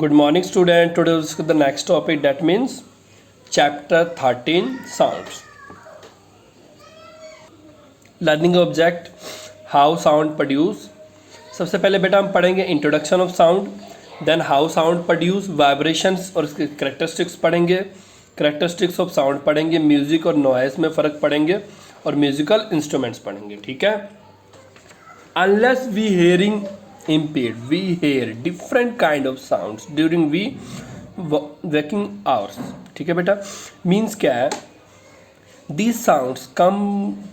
Good morning, student. Today we'll discuss the next topic, that means chapter 13 sounds. Learning object, how sound produce. सबसे पहले बेटा हम पढ़ेंगे introduction of sound, then how sound produce, vibrations और इसके characteristics पढ़ेंगे, characteristics of sound पढ़ेंगे, music और नॉइस में फ़र्क पढ़ेंगे और म्यूजिकल इंस्ट्रूमेंट्स पढ़ेंगे. ठीक है. Unless we hearing impaired, we hear different kind of sounds during we waking hours. ठीक है बेटा. मीन्स क्या है, these sounds come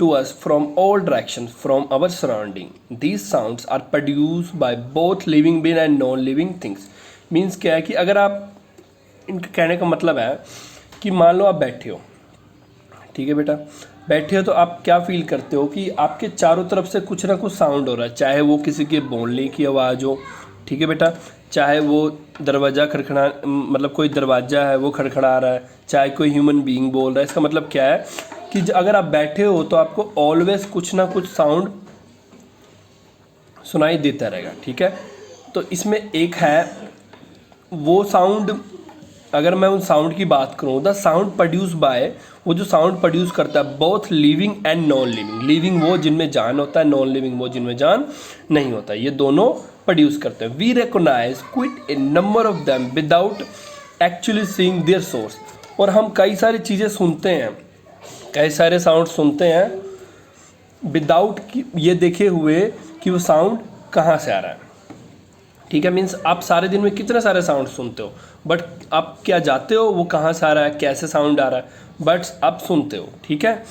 to us from all directions from our surrounding. These sounds are produced by both living being and non living things. Means क्या है कि अगर आप, इनका कहने का मतलब है कि मान लो आप बैठे हो, ठीक है बेटा, बैठे हो तो आप क्या फील करते हो कि आपके चारों तरफ से कुछ ना कुछ साउंड हो रहा है, चाहे वो किसी के बोलने की आवाज़ हो, ठीक है बेटा, चाहे वो दरवाज़ा खड़खड़ा, मतलब कोई दरवाज़ा है वो खड़खड़ा रहा है, चाहे कोई ह्यूमन बीइंग बोल रहा है. इसका मतलब क्या है कि अगर आप बैठे हो तो आपको ऑलवेज कुछ ना कुछ साउंड सुनाई देता रहेगा. ठीक है. तो इसमें एक है वो साउंड, अगर मैं उन साउंड की बात करूँ, द साउंड प्रोड्यूस बाय, वो जो साउंड प्रोड्यूस करता है both living and non living. Living वो जिनमें जान होता है, नॉन लिविंग वो जिनमें जान नहीं होता. ये दोनों प्रोड्यूस करते हैं. We recognise quite a number of them without actually seeing their source. और हम कई सारी चीज़ें सुनते हैं, कई सारे साउंड सुनते हैं विदाउट ये देखे हुए कि वो साउंड कहाँ से आ रहा है. ठीक है. मीन्स आप सारे दिन में कितने सारे साउंड सुनते हो, बट आप क्या जाते हो वो कहाँ से आ रहा है, कैसे साउंड आ रहा है, बट आप सुनते हो. ठीक है.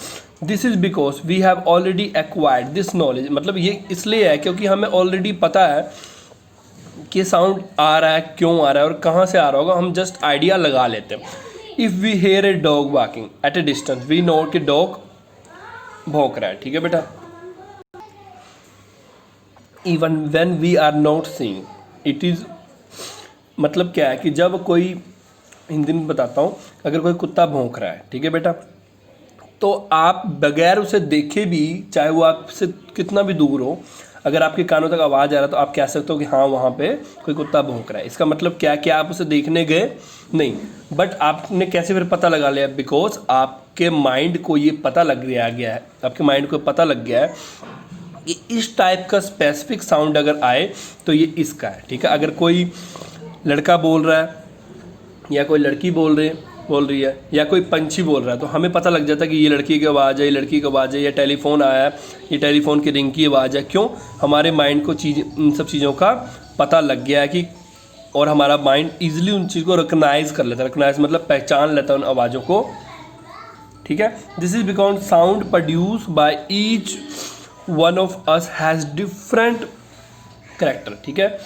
This is because we have already acquired this knowledge. मतलब ये इसलिए है क्योंकि हमें ऑलरेडी पता है कि साउंड आ रहा है, क्यों आ रहा है और कहाँ से आ रहा होगा. हम जस्ट आइडिया लगा लेते हैं. If we hear a dog walking at a distance, we know कि डॉग भौंक रहा है. ठीक है बेटा. Even when we are not seeing it is, मतलब क्या है कि जब कोई, हिंदी में बताता हूँ, अगर कोई कुत्ता भौंक रहा है, ठीक है बेटा, तो आप बगैर उसे देखे भी, चाहे वो आपसे कितना भी दूर हो, अगर आपके कानों तक आवाज़ आ रहा है तो आप कह सकते हो कि हाँ वहाँ पे कोई कुत्ता भौंक रहा है. इसका मतलब क्या, कि आप उसे देखने गए नहीं, बट आपने कैसे फिर पता लगा लिया, बिकॉज आपके माइंड को ये पता लग गया है, आपके माइंड को पता लग गया है कि इस टाइप का स्पेसिफिक साउंड अगर आए तो ये इसका है. ठीक है. अगर कोई लड़का बोल रहा है या कोई लड़की बोल रही है या कोई पंछी बोल रहा है, तो हमें पता लग जाता है कि ये लड़की की आवाज़ है, ये लड़की की आवाज़ है, या टेलीफोन आया है, ये टेलीफोन की रिंग की आवाज़ है. क्यों? हमारे माइंड को इन सब चीज़ों का पता लग गया है कि, और हमारा माइंड ईजिली उन चीज़ को रिकग्नाइज कर लेता है. रिकग्नाइज मतलब पहचान लेता है उन आवाज़ों को. ठीक है. This is because sound produce by each one of us has different character. ठीक है.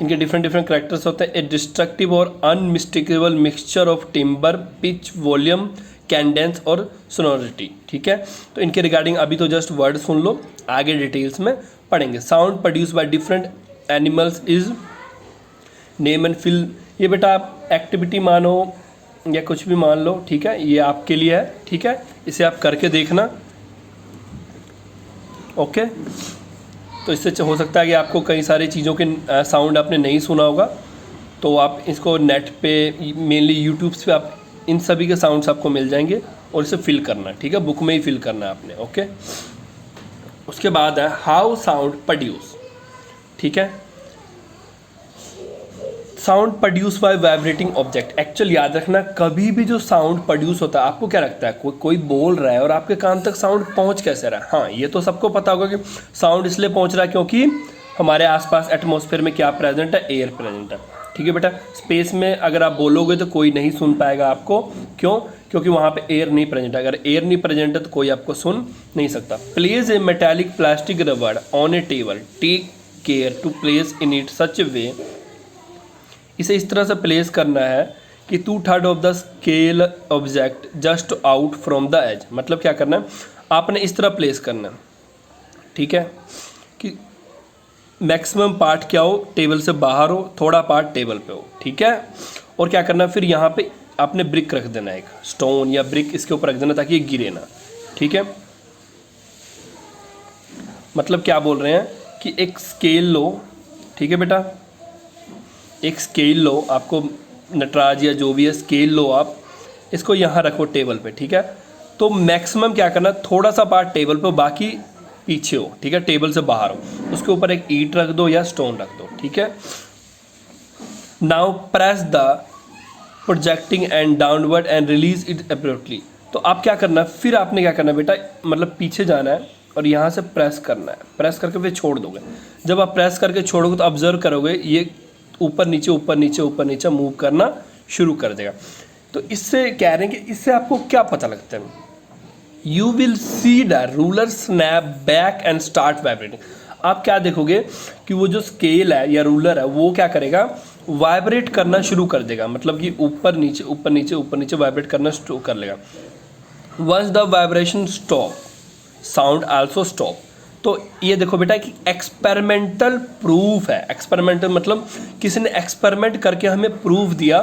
इनके डिफरेंट करेक्टर्स होते हैं. ए डिस्ट्रक्टिव और unmistakable mixture of timbre, pitch, volume, cadence और सोनोरिटी. ठीक है. तो इनके रिगार्डिंग अभी तो जस्ट वर्ड सुन लो, आगे डिटेल्स में पढ़ेंगे. Sound produce by different animals is name and fill. ये बेटा आप एक्टिविटी मानो या कुछ भी मान लो. ठीक है. ये आपके लिए है. ठीक है. इसे आप करके देखना. ओके. तो इससे हो सकता है कि आपको कई सारी चीज़ों के साउंड आपने नहीं सुना होगा, तो आप इसको नेट पे, मेनली यूट्यूब पे आप इन सभी के साउंड्स आपको मिल जाएंगे और इसे फिल करना है. ठीक है. बुक में ही फिल करना है आपने. ओके. उसके बाद है हाउ साउंड प्रोड्यूस. ठीक है. Sound produce bye vibrating object. Actual याद रखना, कभी भी जो साउंड प्रोड्यूस होता है, आपको क्या लगता है कोई बोल रहा है और आपके कान तक साउंड पहुंच कैसे रहा है. हाँ, ये तो सबको पता होगा कि साउंड इसलिए पहुंच रहा है क्योंकि हमारे आसपास एटमॉस्फेयर में क्या प्रेजेंट है, एयर प्रेजेंट है. ठीक है बेटा. स्पेस में अगर आप बोलोगे तो कोई नहीं सुन पाएगा आपको. क्यों? क्योंकि वहाँ पे एयर नहीं प्रेजेंट है. अगर एयर नहीं प्रेजेंट है तो कोई आपको सुन नहीं सकता. Place a metallic plastic rubber on a table, take care to place in it such a way. इसे इस तरह से प्लेस करना है कि 2/3 of the scale object just out from the edge. मतलब क्या करना है, आपने इस तरह प्लेस करना है. ठीक है. कि मैक्सिमम पार्ट क्या हो, टेबल से बाहर हो, थोड़ा पार्ट टेबल पे हो. ठीक है. और क्या करना है, फिर यहाँ पे आपने ब्रिक रख देना है, एक स्टोन या ब्रिक इसके ऊपर रख देना ताकि ये गिरे ना. ठीक है. मतलब क्या बोल रहे हैं कि एक स्केल लो. ठीक है बेटा. एक स्केल लो, आपको नटराज या जो भी है स्केल लो, आप इसको यहाँ रखो टेबल पे, ठीक है। तो मैक्सिमम क्या करना, थोड़ा सा पार्ट टेबल पे, बाकी पीछे हो, ठीक है, टेबल से बाहर हो। उसके ऊपर एक ईंट रख दो या स्टोन रख दो, ठीक है। Now press the projecting end downward and release it abruptly. तो आप क्या करना है, फिर आपने क्या करना है बेटा, मतलब पीछे जाना है और यहाँ से प्रेस करना है, प्रेस करके फिर छोड़ दोगे। जब आप प्रेस करके छोड़ोगे तो ऑब्जर्व करोगे ये ऊपर नीचे ऊपर नीचे ऊपर नीचे मूव करना शुरू कर देगा। तो इससे कह रहे हैं कि इससे आपको क्या पता लगता है, you will see the ruler snap back and start vibrating. आप क्या देखोगे कि वो जो स्केल है या रूलर है वो क्या करेगा, वाइब्रेट करना शुरू कर देगा, मतलब कि ऊपर नीचे ऊपर नीचे ऊपर नीचे वाइब्रेट करना शुरू कर लेगा। Once the vibration stop sound also stop. तो ये देखो बेटा कि एक्सपेरिमेंटल प्रूफ है। एक्सपेरिमेंटल मतलब किसी ने एक्सपेरिमेंट करके हमें प्रूफ दिया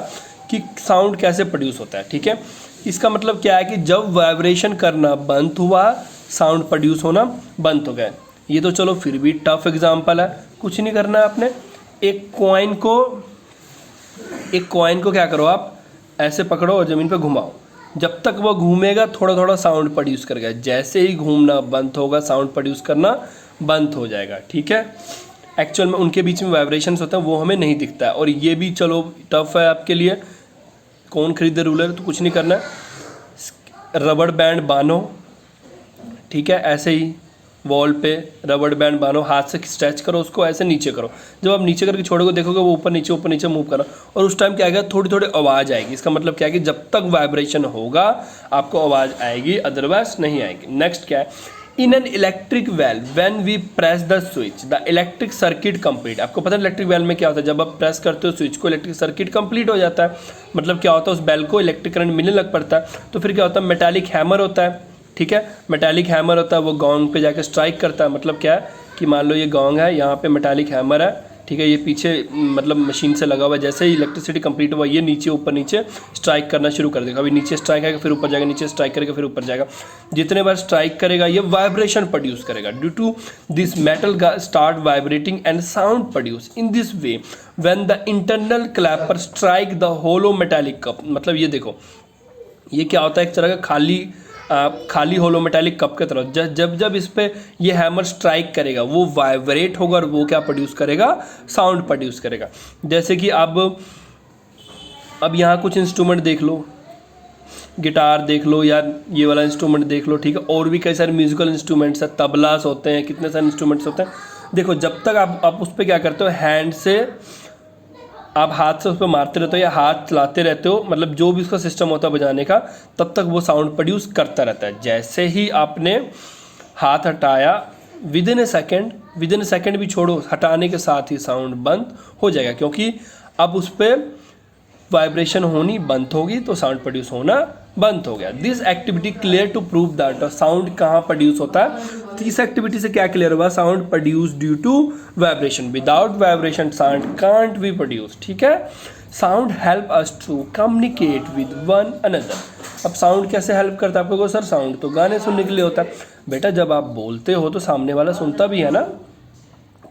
कि साउंड कैसे प्रोड्यूस होता है, ठीक है। इसका मतलब क्या है कि जब वाइब्रेशन करना बंद हुआ, साउंड प्रोड्यूस होना बंद हो गया। ये तो चलो फिर भी टफ एग्जांपल है, कुछ नहीं करना है आपने। एक कॉइन को क्या करो, आप ऐसे पकड़ो और ज़मीन पे घुमाओ, जब तक वो घूमेगा थोड़ा थोड़ा साउंड प्रोड्यूस करेगा। जैसे ही घूमना बंद होगा साउंड प्रोड्यूस करना बंद हो जाएगा, ठीक है। एक्चुअल में उनके बीच में वाइब्रेशंस होते हैं वो हमें नहीं दिखता है। और ये भी चलो टफ है आपके लिए, कौन खरीदे रूलर, तो कुछ नहीं करना है, रबड़ बैंड बांधो, ठीक है, ऐसे ही वॉल पे रबड़ बैंड बांधो, हाथ से स्ट्रेच करो उसको, ऐसे नीचे करो। जब आप नीचे करके छोड़ोगे देखोगे वो ऊपर नीचे मूव करो, और उस टाइम क्या आएगा, थोड़ी थोड़ी आवाज़ आएगी। इसका मतलब क्या है कि जब तक वाइब्रेशन होगा आपको आवाज़ आएगी, अदरवाइज नहीं आएगी। नेक्स्ट क्या है, in an electric bell when we press the switch the electric circuit complete. आपको पता है इलेक्ट्रिक वेल्व में क्या होता है, जब आप प्रेस करते हो स्विच को इलेक्ट्रिक सर्किट कंप्लीट हो जाता है। मतलब क्या होता है, उस बेल को इलेक्ट्रिक करंट मिलने लग पड़ता है। तो फिर क्या होता है, मेटालिक हैमर होता है, ठीक है, मेटालिक हैमर होता है, वो गॉन्ग पे जाकर स्ट्राइक करता है। मतलब क्या है कि मान लो ये गॉन्ग है, यहाँ पे मेटालिक हैमर है, ठीक है, ये पीछे मतलब मशीन से लगा हुआ है। जैसे ही इलेक्ट्रिसिटी कंप्लीट हुआ ये नीचे ऊपर नीचे स्ट्राइक करना शुरू कर देगा। अभी नीचे स्ट्राइक आएगा फिर ऊपर जाएगा, नीचे स्ट्राइक करेगा फिर ऊपर जाएगा। जितने बार स्ट्राइक करेगा ये वाइब्रेशन प्रोड्यूस करेगा। Due to this metal start vibrating and sound produce in this way when the internal clapper strike the hollow metallic cup. मतलब ये देखो ये क्या होता है, एक तरह का खाली होलो मेटालिक कप के तरह जब जब इस पे ये हैमर स्ट्राइक करेगा वो वाइब्रेट होगा और वो क्या प्रोड्यूस करेगा, साउंड प्रोड्यूस करेगा। जैसे कि अब यहाँ कुछ इंस्ट्रूमेंट देख लो, गिटार देख लो या ये वाला इंस्ट्रूमेंट देख लो, ठीक है, और भी कई सारे म्यूजिकल इंस्ट्रूमेंट्स हैं, तबलास होते हैं, कितने सारे इंस्ट्रूमेंट्स होते हैं। देखो जब तक आप उस पर क्या करते हो, हैंड से आप हाथ से उस पर मारते रहते हो या हाथ चलाते रहते हो, मतलब जो भी उसका सिस्टम होता है बजाने का, तब तक वो साउंड प्रोड्यूस करता रहता है। जैसे ही आपने हाथ हटाया विद इन ए सेकेंड भी छोड़ो, हटाने के साथ ही साउंड बंद हो जाएगा, क्योंकि अब उस पर वाइब्रेशन होनी बंद होगी तो साउंड प्रोड्यूस होना बंद हो गया। This activity clear to prove that sound कहाँ प्रोड्यूस होता है। तो इस एक्टिविटी से क्या क्लियर हुआ, sound produce due to vibration, without vibration sound can't be produce, ठीक है। Sound help us to communicate with one another. अब साउंड कैसे हेल्प करता है आपको, सर साउंड तो गाने सुनने के लिए होता है। बेटा जब आप बोलते हो तो सामने वाला सुनता भी है ना,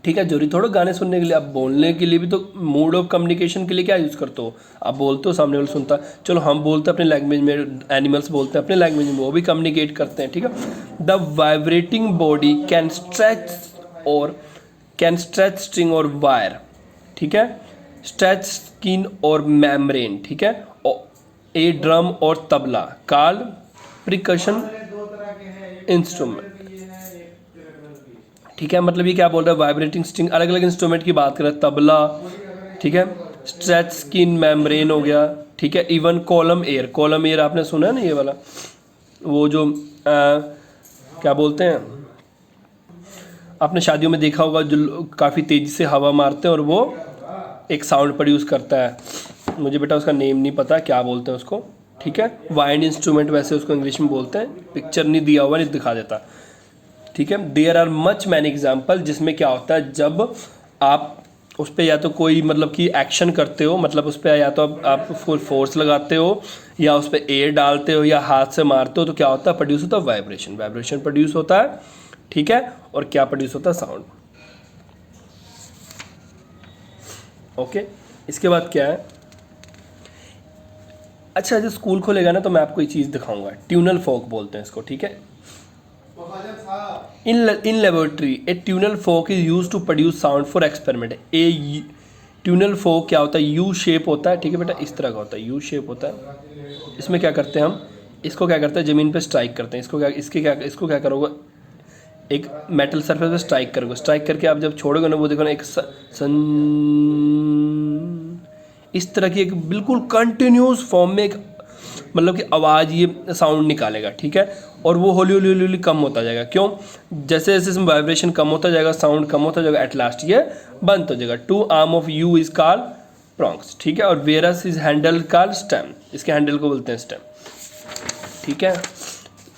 ठीक है, जरूरी थोड़ा गाने सुनने के लिए, आप बोलने के लिए भी तो मोड ऑफ कम्युनिकेशन के लिए क्या यूज़ करते हो, आप बोलते हो सामने वाला सुनता। चलो हम बोलते हैं अपने लैंग्वेज में, एनिमल्स बोलते हैं अपने लैंग्वेज में, वो भी कम्युनिकेट करते हैं, ठीक है। The vibrating body can stretch string और वायर, ठीक है, स्ट्रेच स्किन और मेम्ब्रेन, ठीक है, ए ड्रम और तबला, कॉल्ड प्रिकशन इंस्ट्रूमेंट, ठीक है। मतलब ये क्या बोल रहा है, वाइब्रेटिंग स्ट्रिंग, अलग अलग इंस्ट्रूमेंट की बात कर रहा है, तबला, ठीक है, स्ट्रेच स्किन मेम्ब्रेन हो गया, ठीक है, इवन कॉलम एयर आपने सुना है ना, ये वाला वो जो क्या बोलते हैं, आपने शादियों में देखा होगा जो काफ़ी तेज़ी से हवा मारते हैं और वो एक साउंड प्रोड्यूस करता है। मुझे बेटा उसका नेम नहीं पता क्या बोलते हैं उसको, ठीक है, वाइंड इंस्ट्रूमेंट वैसे उसको इंग्लिश में बोलते हैं, पिक्चर नहीं दिया हुआ, नहीं दिखा देता, ठीक है। There are much many example जिसमें क्या होता है, जब आप उस पर या तो कोई मतलब कि एक्शन करते हो, मतलब उस पर या तो आप फुल फोर्स लगाते हो या उस पर एयर डालते हो या हाथ से मारते हो, तो क्या होता है, प्रोड्यूस होता है वाइब्रेशन प्रोड्यूस होता है, ठीक है। और क्या प्रोड्यूस होता है, साउंड। ओके, इसके बाद क्या है, अच्छा जब स्कूल खोलेगा ना तो मैं आपको ये चीज़ दिखाऊंगा, ट्यूनल फोक बोलते हैं इसको, ठीक है। In laboratory a tuning fork is use to produce sound for experiment. A tuning fork क्या होता है, यू शेप होता है, ठीक है बेटा, इस तरह का होता है, यू शेप होता है। इसमें क्या करते हैं हम, इसको क्या करते हैं ज़मीन पे स्ट्राइक करते हैं, इसको क्या करोगे, एक मेटल सरफेस पे स्ट्राइक करोगे, स्ट्राइक करके आप जब छोड़ोगे ना वो देखो ना एक इस तरह की एक बिल्कुल कंटिन्यूस फॉर्म में एक मतलब कि आवाज़ ये साउंड निकालेगा, ठीक है। और वो हौली हौली हौली हौली कम होता जाएगा, क्यों, जैसे जैसे इसमें वाइब्रेशन कम होता जाएगा, साउंड कम होता जाएगा, एट लास्ट ये बंद हो जाएगा। Two arm of U is called prongs, ठीक है। और whereas is handle called stem, इसके हैंडल को बोलते हैं स्टेम, ठीक है।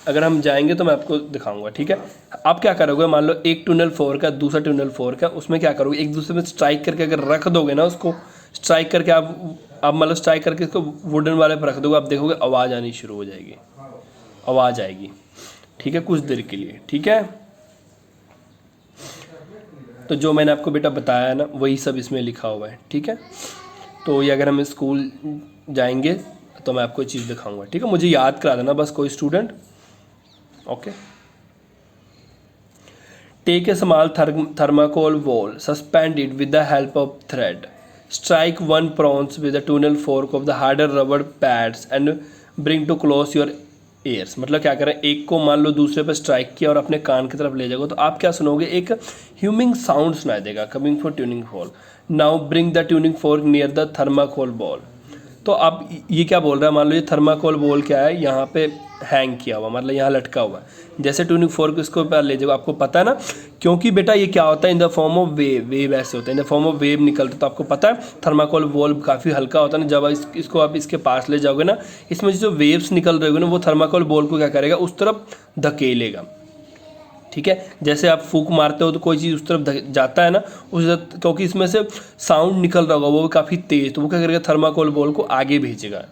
अगर हम जाएंगे तो मैं आपको दिखाऊंगा, ठीक है। आप क्या करोगे, मान लो एक ट्यूनल 4 का दूसरा ट्यूनल 4 का, उसमें क्या करोगे, एक दूसरे में स्ट्राइक करके अगर रख दोगे ना उसको, स्ट्राइक करके आप मतलब स्ट्राइक करके इसको वुडन वाले पर रख दोगे, आप देखोगे आवाज़ आनी शुरू हो जाएगी, आवाज़ आएगी, ठीक है, कुछ देर के लिए, ठीक है। तो जो मैंने आपको बेटा बताया ना वही सब इसमें लिखा हुआ है, ठीक है। तो ये अगर हम स्कूल जाएंगे तो मैं आपको ये चीज़ दिखाऊंगा, ठीक है। मुझे याद करा देना बस कोई student, okay. Take a small thermocol ball, suspend it with the help of thread, strike one prongs with the tunnel fork of the harder rubber pads and bring to close your ears। मतलब क्या करें, एक को मान लो दूसरे पे strike किया और अपने कान की तरफ ले जाओगे तो आप क्या सुनोगे, एक ह्यूमिंग साउंड सुनाई देगा coming from tuning fork. Now bring the tuning fork near the thermocol ball. तो आप ये क्या बोल रहा है, मान लो ये थर्माकोल बॉल क्या है, यहाँ पे हैंग किया हुआ, मतलब यहाँ लटका हुआ है, जैसे ट्यूनिंग फोर्क इसको ऊपर ले जाओ, आपको पता है ना, क्योंकि बेटा ये क्या होता है, in the form of wave ऐसे होता है, in the form of wave निकलता, तो आपको पता है थर्माकोल बॉल काफ़ी हल्का होता है ना, जब इसको आप इसके पास ले जाओगे ना, इसमें जो वेव्स निकल रहे होगे ना वो थर्माकोल बॉल को क्या करेगा, उस तरफ धकेलेगा, ठीक है। जैसे आप फूंक मारते हो तो कोई चीज़ उस तरफ जाता है ना, क्योंकि इसमें से साउंड निकल रहा होगा वो काफ़ी तेज़, तो वो क्या करेगा, थर्माकोल बॉल को आगे भेजेगा,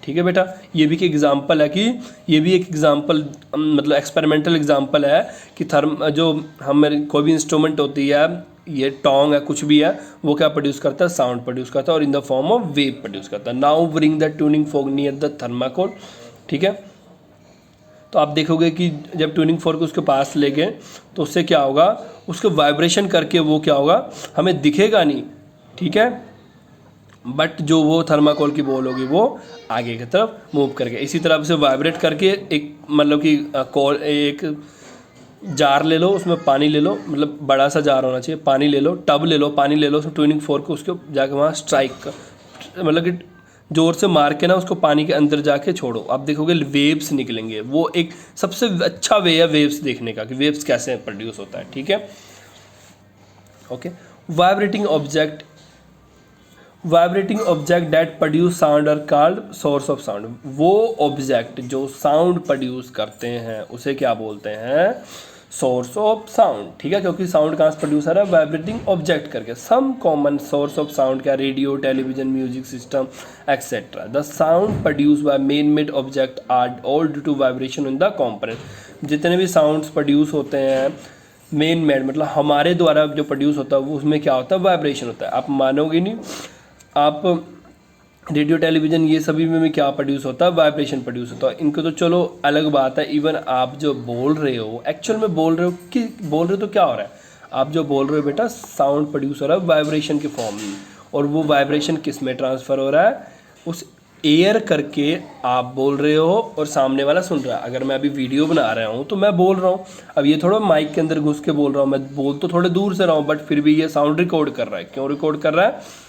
ठीक है बेटा। ये भी एक एग्जांपल है कि ये भी एक एग्जांपल मतलब एक्सपेरिमेंटल एग्जांपल है कि जो हमारे कोई भी इंस्ट्रूमेंट होती है, ये टोंग है कुछ भी है, वो क्या प्रोड्यूस करता है, साउंड प्रोड्यूस करता है और in the form of wave produce करता है। Now bring the tuning fork near the thermocol, ठीक है। तो आप देखोगे कि जब ट्यूनिंग फोर्क उसके पास ले गए तो उससे क्या होगा, उसको वाइब्रेशन करके वो क्या होगा, हमें दिखेगा नहीं, ठीक है, बट जो वो थर्माकोल की बॉल होगी वो आगे की तरफ मूव करके, इसी तरह से वाइब्रेट करके एक मतलब कि एक जार ले लो, उसमें पानी ले लो, मतलब बड़ा सा जार होना चाहिए, पानी ले लो, टब ले लो, पानी ले लो, उसमें ट्यूनिंग फोर्क को उसके जाके वहाँ स्ट्राइक कर, मतलब कि जोर से मार के ना उसको पानी के अंदर जाके छोड़ो, आप देखोगे वेव्स निकलेंगे। वो एक सबसे अच्छा वे है वेव्स देखने का कि वेव्स कैसे प्रोड्यूस होता है, ठीक है, okay. Vibrating object that produce sound are called source of sound. वो ऑब्जेक्ट जो साउंड प्रोड्यूस करते हैं उसे क्या बोलते हैं, सोर्स ऑफ साउंड, ठीक है, क्योंकि साउंड कहाँ से प्रोड्यूस हो रहा है, वाइब्रेटिंग ऑब्जेक्ट करके। Some common source of sound क्या, radio, television, music system etcetera. The sound produce by man made object are all due to vibration in the component. जितने भी साउंड्स प्रोड्यूस होते हैं मेन मेड मतलब हमारे द्वारा जो प्रोड्यूस होता है वो उसमें क्या होता है, वाइब्रेशन होता है। आप मानोगे नहीं, आप रेडियो, टेलीविजन ये सभी में क्या प्रोड्यूस होता है, वाइब्रेशन प्रोड्यूस होता है। इनको तो चलो अलग बात है, इवन आप जो बोल रहे हो एक्चुअल में बोल रहे हो कि बोल रहे हो तो क्या हो रहा है, आप जो बोल रहे हो बेटा साउंड प्रोड्यूस हो रहा है वाइब्रेशन के फॉर्म में, और वो वाइब्रेशन किस में ट्रांसफ़र हो रहा है, उस एयर करके आप बोल रहे हो और सामने वाला सुन रहा है। अगर मैं अभी वीडियो बना रहा हूँ तो मैं बोल रहा हूँ, अब ये थोड़ा माइक के अंदर घुस के बोल रहा हूँ, मैं बोल तो थोड़े दूर से रहा हूँ बट फिर भी ये साउंड रिकॉर्ड कर रहा है। क्यों रिकॉर्ड कर रहा है,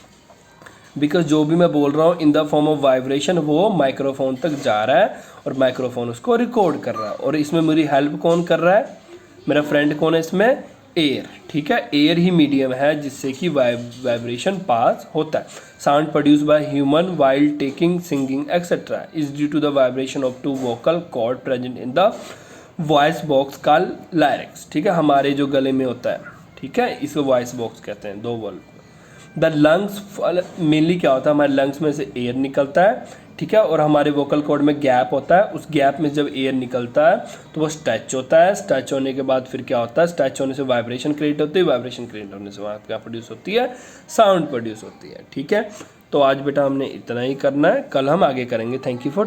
बिकॉज जो भी मैं बोल रहा हूँ in the form of vibration वो माइक्रोफोन तक जा रहा है और माइक्रोफोन उसको रिकॉर्ड कर रहा है। और इसमें मेरी हेल्प कौन कर रहा है, मेरा फ्रेंड कौन है इसमें, एयर, ठीक है। एयर ही मीडियम है जिससे कि वाइब्रेशन पास होता है। Sound produce by human while talking, singing etcetera is due to the vibration of two vocal cord present in the voice box called larynx, ठीक है, हमारे जो गले में होता है, ठीक है, इसको वॉइस बॉक्स कहते हैं, दो वॉल। द लंग्स मेनली क्या होता है, हमारे लंग्स में से एयर निकलता है, ठीक है। और हमारे वोकल कॉर्ड में गैप होता है, उस गैप में जब एयर निकलता है तो वो स्ट्रेच होता है, स्ट्रेच होने के बाद फिर क्या होता है, स्ट्रेच होने से वाइब्रेशन क्रिएट होती है, वाइब्रेशन क्रिएट होने से वहाँ क्या प्रोड्यूस होती है, साउंड प्रोड्यूस होती है। ठीक है, तो आज बेटा हमने इतना ही करना है, कल हम आगे करेंगे। Thank you for